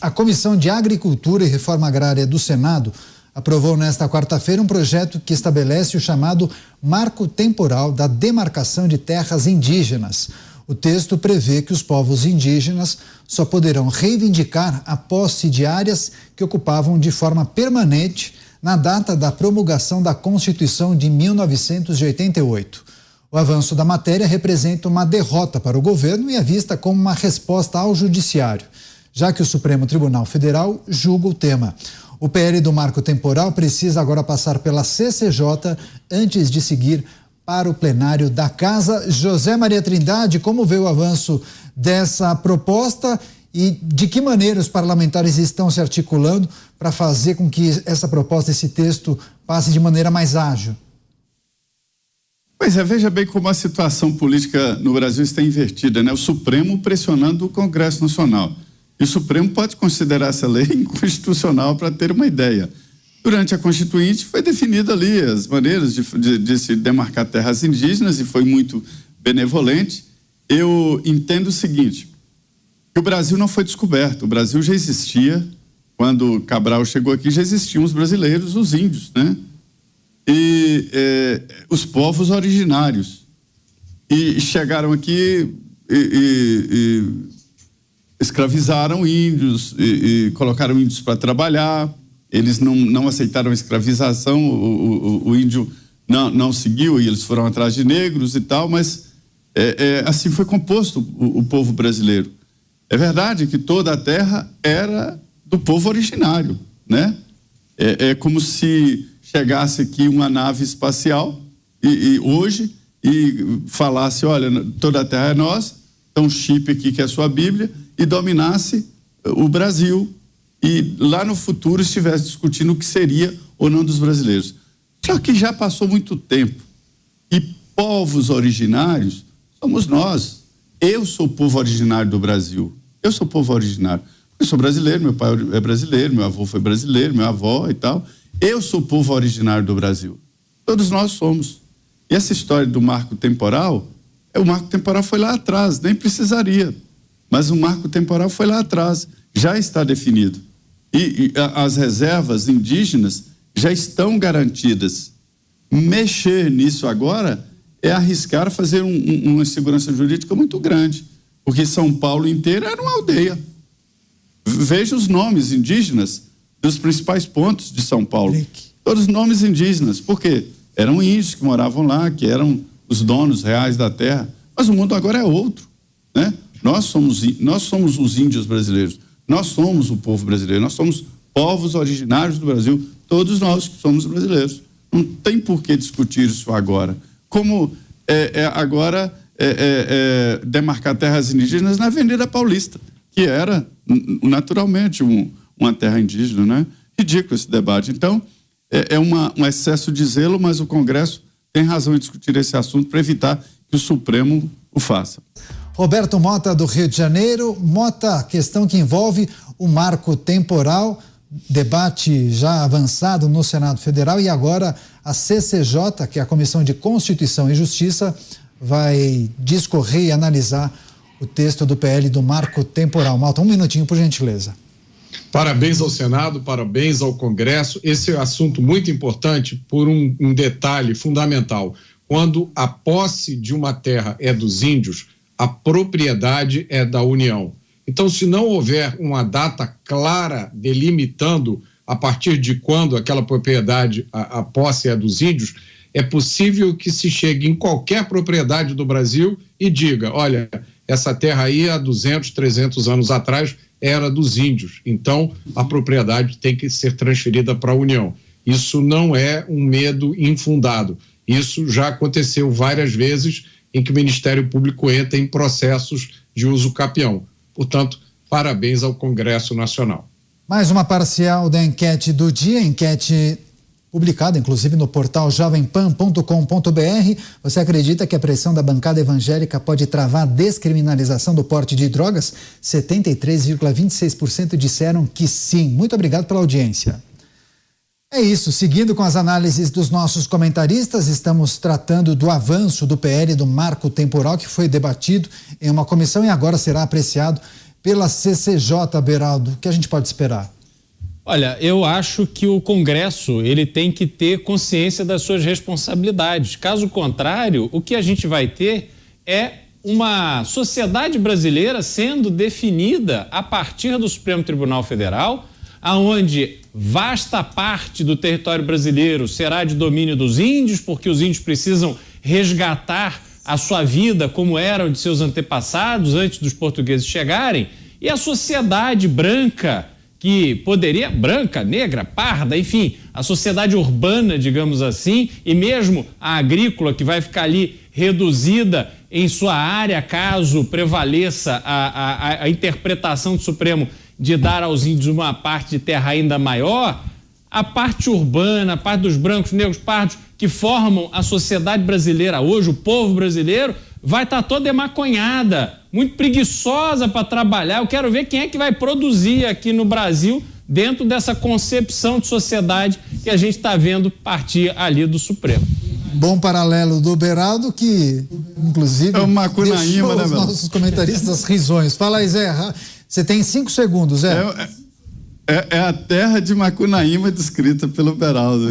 A Comissão de Agricultura e Reforma Agrária do Senado aprovou nesta quarta-feira um projeto que estabelece o chamado Marco Temporal da Demarcação de Terras Indígenas. O texto prevê que os povos indígenas só poderão reivindicar a posse de áreas que ocupavam de forma permanente na data da promulgação da Constituição de 1988. O avanço da matéria representa uma derrota para o governo e é vista como uma resposta ao judiciário, já que o Supremo Tribunal Federal julga o tema. O PL do Marco Temporal precisa agora passar pela CCJ antes de seguir para o plenário da Casa. José Maria Trindade, como vê o avanço dessa proposta e de que maneira os parlamentares estão se articulando para fazer com que essa proposta, esse texto, passe de maneira mais ágil? Pois é, veja bem como a situação política no Brasil está invertida, né? O Supremo pressionando o Congresso Nacional. E o Supremo pode considerar essa lei inconstitucional, para ter uma ideia. Durante a Constituinte foi definida ali as maneiras de se demarcar terras indígenas e foi muito benevolente. Eu entendo o seguinte, que o Brasil não foi descoberto, o Brasil já existia, quando Cabral chegou aqui já existiam os brasileiros, os índios, né? E os povos originários. E chegaram aqui e escravizaram índios e colocaram índios para trabalhar. Eles não aceitaram a escravização, o índio não seguiu e eles foram atrás de negros e tal, mas assim foi composto o povo brasileiro. É verdade que toda a terra era do povo originário, né? É como se chegasse aqui uma nave espacial hoje e falasse, olha, toda a terra é nossa, então chip aqui que é a sua Bíblia, e dominasse o Brasil e lá no futuro estivesse discutindo o que seria ou não dos brasileiros. Só que já passou muito tempo e povos originários somos nós. Eu sou o povo originário do Brasil, eu sou o povo originário. Eu sou brasileiro, meu pai é brasileiro, meu avô foi brasileiro, minha avó e tal. Eu sou o povo originário do Brasil. Todos nós somos. E essa história do marco temporal, o marco temporal foi lá atrás, nem precisaria. Mas o marco temporal foi lá atrás, já está definido. E as reservas indígenas já estão garantidas. Mexer nisso agora é arriscar fazer uma insegurança jurídica muito grande, porque São Paulo inteira era uma aldeia. Veja os nomes indígenas dos principais pontos de São Paulo. Todos nomes indígenas. Por quê? Eram índios que moravam lá, que eram os donos reais da terra. Mas o mundo agora é outro, né? Nós somos os índios brasileiros, nós somos o povo brasileiro, nós somos povos originários do Brasil, todos nós que somos brasileiros. Não tem por que discutir isso agora. Como agora demarcar terras indígenas na Avenida Paulista, que era naturalmente uma terra indígena, né? Ridículo esse debate. Então, um excesso de zelo, mas o Congresso tem razão em discutir esse assunto para evitar que o Supremo o faça. Roberto Mota, do Rio de Janeiro. Mota, questão que envolve o marco temporal, debate já avançado no Senado Federal e agora a CCJ, que é a Comissão de Constituição e Justiça, vai discorrer e analisar o texto do PL do marco temporal. Mota, um minutinho, por gentileza. Parabéns ao Senado, parabéns ao Congresso. Esse é um assunto muito importante por um detalhe fundamental. Quando a posse de uma terra é dos índios, a propriedade é da União. Então, se não houver uma data clara delimitando a partir de quando aquela propriedade, a posse é dos índios, é possível que se chegue em qualquer propriedade do Brasil e diga, olha, essa terra aí há 200, 300 anos atrás era dos índios, então a propriedade tem que ser transferida para a União. Isso não é um medo infundado. Isso já aconteceu várias vezes em que o Ministério Público entra em processos de uso capião. Portanto, parabéns ao Congresso Nacional. Mais uma parcial da enquete do dia, enquete publicada inclusive no portal jovempan.com.br. Você acredita que a pressão da bancada evangélica pode travar a descriminalização do porte de drogas? 73,26% disseram que sim. Muito obrigado pela audiência. É isso, seguindo com as análises dos nossos comentaristas, estamos tratando do avanço do PL do marco temporal que foi debatido em uma comissão e agora será apreciado pela CCJ, Beraldo? O que a gente pode esperar? Olha, eu acho que o Congresso ele tem que ter consciência das suas responsabilidades. Caso contrário, o que a gente vai ter é uma sociedade brasileira sendo definida a partir do Supremo Tribunal Federal, aonde vasta parte do território brasileiro será de domínio dos índios, porque os índios precisam resgatar a sua vida como era de seus antepassados antes dos portugueses chegarem, e a sociedade branca, que poderia, branca, negra, parda, enfim, a sociedade urbana, digamos assim, e mesmo a agrícola, que vai ficar ali reduzida em sua área, caso prevaleça a interpretação do Supremo de dar aos índios uma parte de terra ainda maior, a parte urbana, a parte dos brancos, negros, pardos, que formam a sociedade brasileira hoje, o povo brasileiro, vai estar toda emaconhada, muito preguiçosa para trabalhar. Eu quero ver quem é que vai produzir aqui no Brasil dentro dessa concepção de sociedade que a gente está vendo partir ali do Supremo. Bom paralelo do Beraldo, que inclusive é o Macunaíma, né, os nossos comentaristas risões. Fala aí, Zé, você tem 5 segundos, Zé. É a terra de Macunaíma descrita pelo Beraldo.